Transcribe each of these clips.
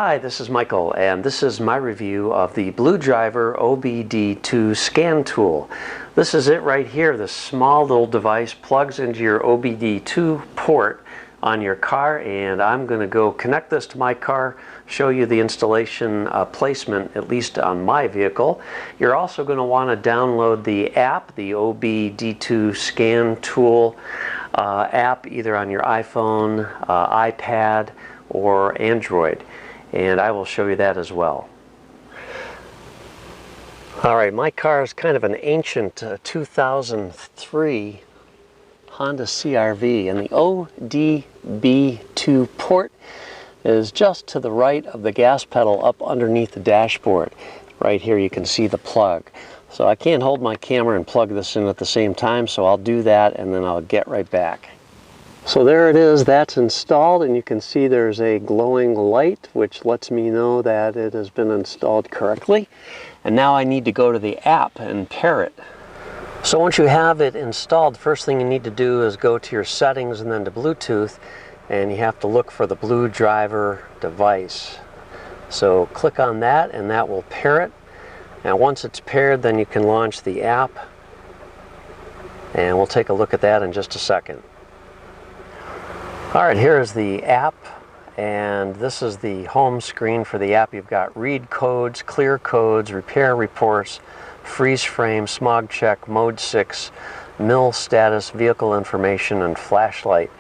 Hi, this is Michael, and this is my review of the Blue Driver OBD2 scan tool. This is it right here. This small little device plugs into your OBD2 port on your car, and I'm going to go connect this to my car, show you the installation placement, at least on my vehicle. You're also going to want to download the app, the OBD2 scan tool app, either on your iPhone, iPad, or Android. And I will show you that as well. Alright, my car is kind of an ancient 2003 Honda CRV, and the OBD2 port is just to the right of the gas pedal up underneath the dashboard. Right here you can see the plug. So I can't hold my camera and plug this in at the same time, so I'll do that and then I'll get right back. So there it is, that's installed, and you can see there's a glowing light which lets me know that it has been installed correctly. And now I need to go to the app and pair it. So once you have it installed, the first thing you need to do is go to your settings and then to Bluetooth, and you have to look for the Blue Driver device. So click on that and that will pair it. And once it's paired, then you can launch the app, and we'll take a look at that in just a second. Alright, here is the app, and this is the home screen for the app. You've got read codes, clear codes, repair reports, freeze frame, smog check, mode 6, mil status, vehicle information, and flashlight.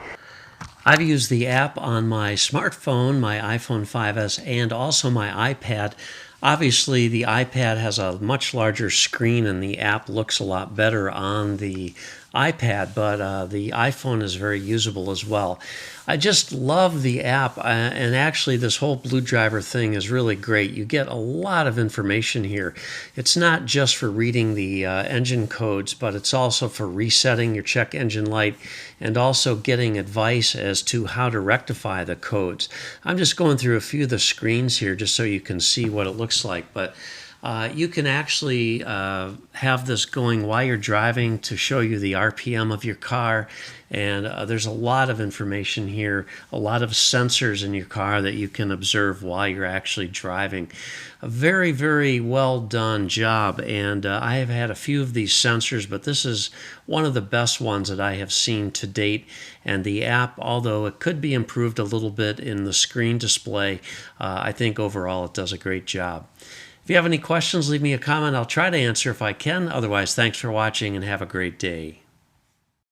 I've used the app on my smartphone, my iPhone 5S, and also my iPad. Obviously, the iPad has a much larger screen and the app looks a lot better on the iPad, but the iPhone is very usable as well. I just love the app, and actually this whole Blue Driver thing is really great. You get a lot of information here. It's not just for reading the engine codes, but it's also for resetting your check engine light and also getting advice as to how to rectify the codes. I'm just going through a few of the screens here just so you can see what it looks like, but you can actually have this going while you're driving to show you the RPM of your car, and there's a lot of information here, a lot of sensors in your car that you can observe while you're actually driving. A very, very well done job, and I have had a few of these sensors, but this is one of the best ones that I have seen to date, and the app, although it could be improved a little bit in the screen display, I think overall it does a great job. If you have any questions, leave me a comment. I'll try to answer if I can. Otherwise, thanks for watching and have a great day.